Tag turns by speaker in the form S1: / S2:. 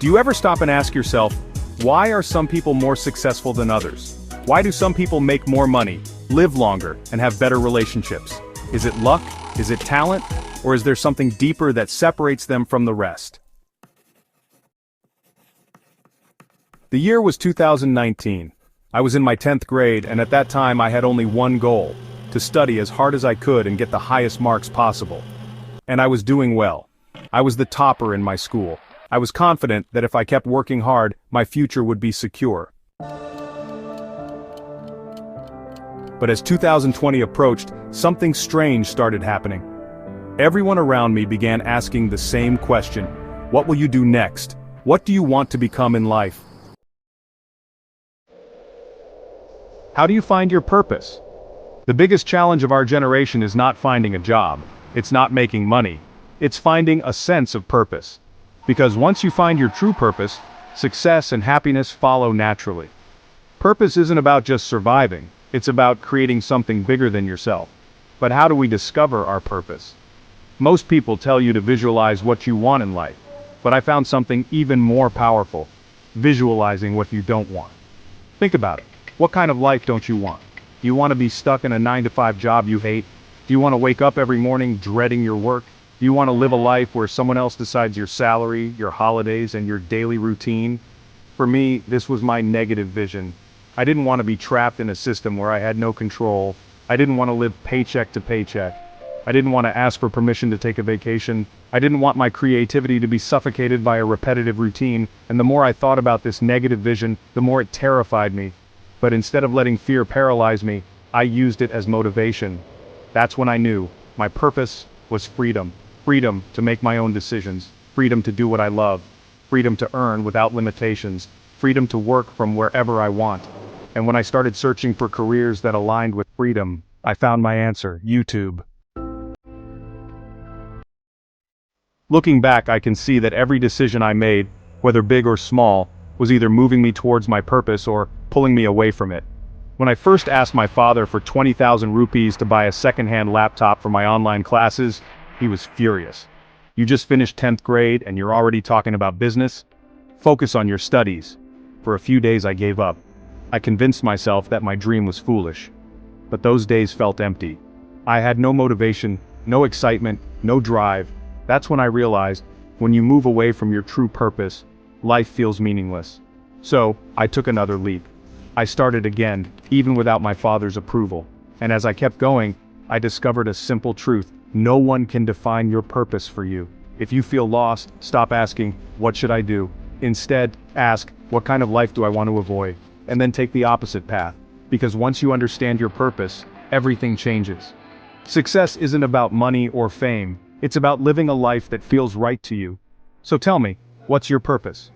S1: Do you ever stop and ask yourself, why are some people more successful than others? Why do some people make more money, live longer, and have better relationships? Is it luck? Is it talent? Or is there something deeper that separates them from the rest? The year was 2019. I was in my 10th grade, and at that time I had only one goal: to study as hard as I could and get the highest marks possible. And I was doing well. I was the topper in my school. I was confident that if I kept working hard, my future would be secure. But as 2020 approached, something strange started happening. Everyone around me began asking the same question: what will you do next? What do you want to become in life? How do you find your purpose? The biggest challenge of our generation is not finding a job. It's not making money. It's finding a sense of purpose. Because once you find your true purpose, success and happiness follow naturally. Purpose isn't about just surviving. It's about creating something bigger than yourself. But how do we discover our purpose? Most people tell you to visualize what you want in life. But I found something even more powerful: visualizing what you don't want. Think about it. What kind of life don't you want? Do you want to be stuck in a 9-to-5 job you hate? Do you want to wake up every morning dreading your work? Do you want to live a life where someone else decides your salary, your holidays, and your daily routine? For me, this was my negative vision. I didn't want to be trapped in a system where I had no control. I didn't want to live paycheck to paycheck. I didn't want to ask for permission to take a vacation. I didn't want my creativity to be suffocated by a repetitive routine, and the more I thought about this negative vision, the more it terrified me. But instead of letting fear paralyze me, I used it as motivation. That's when I knew my purpose was freedom. Freedom to make my own decisions. Freedom to do what I love. Freedom to earn without limitations. Freedom to work from wherever I want. And when I started searching for careers that aligned with freedom, I found my answer: YouTube. Looking back, I can see that every decision I made, whether big or small, was either moving me towards my purpose or pulling me away from it. When I first asked my father for 20,000 rupees to buy a second-hand laptop for my online classes, he was furious. "You just finished 10th grade and you're already talking about business? Focus on your studies." For a few days I gave up. I convinced myself that my dream was foolish. But those days felt empty. I had no motivation, no excitement, no drive. That's when I realized, when you move away from your true purpose, life feels meaningless. So, I took another leap. I started again, even without my father's approval. And as I kept going, I discovered a simple truth: no one can define your purpose for you. If you feel lost, stop asking, "What should I do?" Instead, ask, "What kind of life do I want to avoid?" And then take the opposite path. Because once you understand your purpose, everything changes. Success isn't about money or fame. It's about living a life that feels right to you. So tell me, what's your purpose?